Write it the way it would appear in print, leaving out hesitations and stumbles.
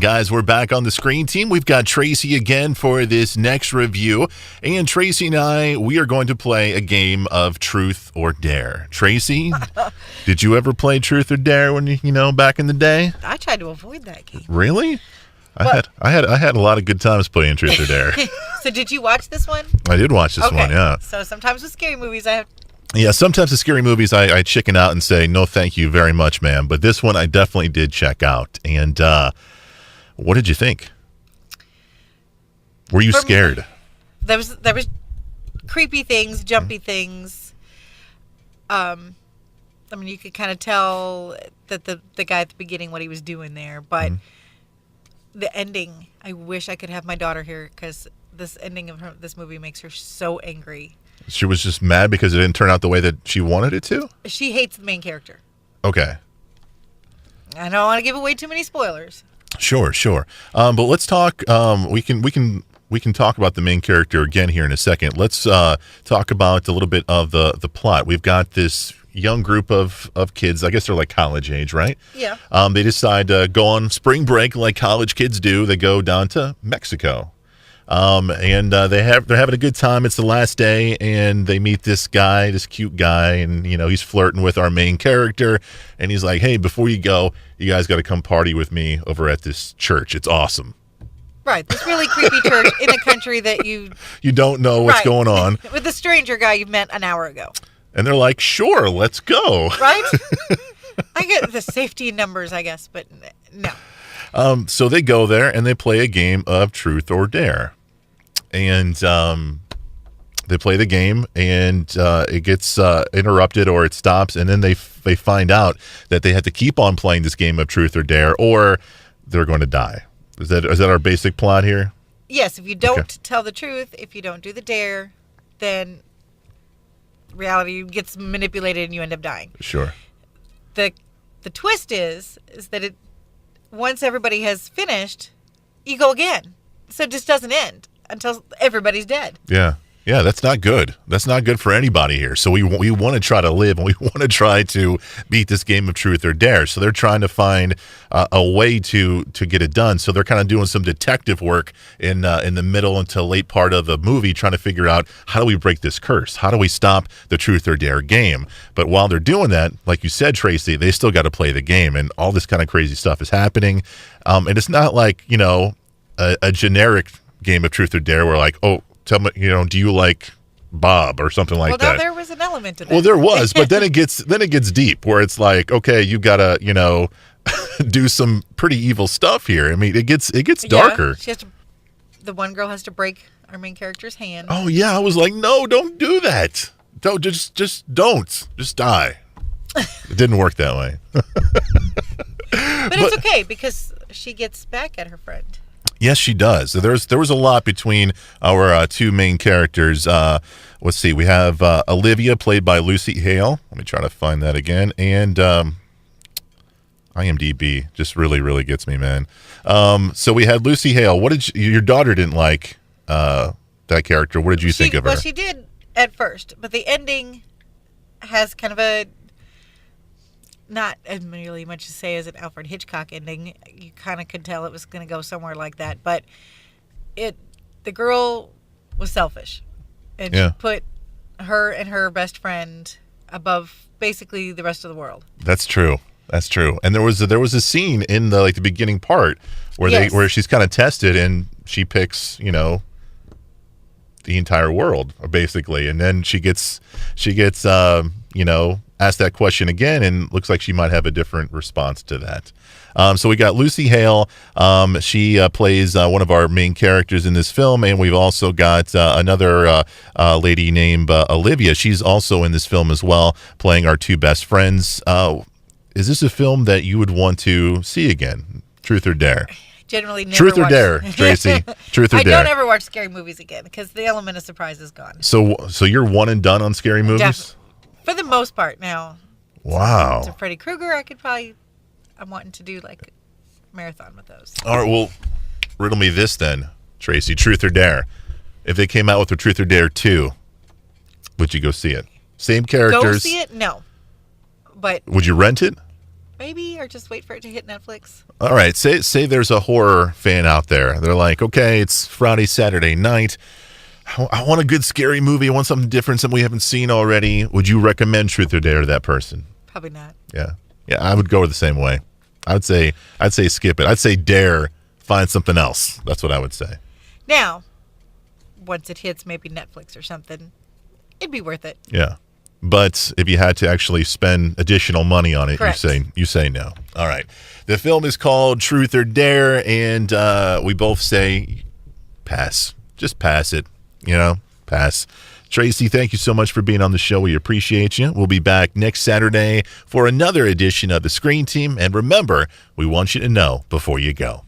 Guys, we're back on the Screen Team. We've got Tracy again for this next review. And Tracy and I, we are going to play a game of Truth or Dare. Tracy, did you ever play Truth or Dare when back in the day? I tried to avoid that game. Really? I had a lot of good times playing Truth or Dare. So did you watch this one? I did watch this one, yeah. So sometimes with scary movies, sometimes the scary movies I chicken out and say, no, thank you very much, ma'am. But this one I definitely did check out. And what did you think? Were you scared? There was creepy things, jumpy things. You could kind of tell that the guy at the beginning what he was doing there, but the ending, I wish I could have my daughter here because this ending of this movie makes her so angry. She was just mad because it didn't turn out the way that she wanted it to? She hates the main character. Okay. I don't want to give away too many spoilers. Sure. But let's talk. We can talk about the main character again here in a second. Let's talk about a little bit of the plot. We've got this young group of kids. I guess they're like college age, right? Yeah. They decide to go on spring break like college kids do. They go down to Mexico. And they're having a good time. It's the last day, and they meet this guy, this cute guy, and he's flirting with our main character. And he's like, "Hey, before you go, you guys got to come party with me over at this church. It's awesome." Right, this really creepy church in a country that you don't know what's going on with a stranger guy you met an hour ago. And they're like, "Sure, let's go." Right? I get the safety in numbers, I guess, but no. So they go there and they play a game of Truth or Dare. And they play the game, and it gets interrupted or it stops, and then they find out that they have to keep on playing this game of Truth or Dare, or they're going to die. Is that our basic plot here? Yes. If you don't tell the truth, if you don't do the dare, then reality gets manipulated and you end up dying. Sure. The twist is that once everybody has finished, you go again, so it just doesn't end until everybody's dead. Yeah, that's not good. That's not good for anybody here. So we want to try to live, and we want to try to beat this game of Truth or Dare. So they're trying to find a way to get it done. So they're kind of doing some detective work in the middle until late part of the movie, trying to figure out how do we break this curse? How do we stop the Truth or Dare game? But while they're doing that, like you said, Tracy, they still got to play the game, and all this kind of crazy stuff is happening. And it's not like a generic game of Truth or Dare where like, oh, tell me, do you like Bob or something like that? Well, there was an element to that. Well, there was, but then it gets deep where it's like, okay, you gotta, do some pretty evil stuff here. I mean, it gets darker. Yeah, the one girl has to break our main character's hand. Oh yeah, I was like, no, don't do that. Don't just die. It didn't work that way. But it's okay because she gets back at her friend. Yes, she does. So there was a lot between our two main characters. Let's see. We have Olivia, played by Lucy Hale. Let me try to find that again. And IMDb just really, really gets me, man. So we had Lucy Hale. What did your daughter didn't like that character? What did you think of her? Well, she did at first, but the ending has kind of a not as really much to say as an Alfred Hitchcock ending. You kind of could tell it was going to go somewhere like that, but the girl was selfish, and she put her and her best friend above basically the rest of the world. That's true. And there was a scene in the beginning part where where she's kind of tested and she picks the entire world basically, and then she gets asked that question again, and looks like she might have a different response to that. So we got Lucy Hale. She plays one of our main characters in this film, and we've also got another lady named Olivia. She's also in this film as well, playing our two best friends. Is this a film that you would want to see again? Truth or Dare? Generally never Truth or Dare, Tracy? Truth or Dare? I don't ever watch scary movies again because the element of surprise is gone. So you're one and done on scary movies? Definitely. For the most part now. Wow. So Freddy Krueger, I'm wanting to do a marathon with those. All right, well, riddle me this then, Tracy. Truth or Dare? If they came out with a Truth or Dare 2, would you go see it? Same characters. Go see it? No. But would you rent it? maybe, or just wait for it to hit Netflix. All right, say there's a horror fan out there. They're like, okay, it's Friday, Saturday night. I want a good scary movie. I want something different, something we haven't seen already. Would you recommend Truth or Dare to that person? Probably not. Yeah, I would go the same way. I'd say skip it. I'd say dare, find something else. That's what I would say. Now, once it hits maybe Netflix or something, it'd be worth it. Yeah. But if you had to actually spend additional money on it, Correct. you say no. All right. The film is called Truth or Dare, and we both say pass. Just pass it. Pass. Tracy, thank you so much for being on the show. We appreciate you. We'll be back next Saturday for another edition of The Screen Team. And remember, we want you to know before you go.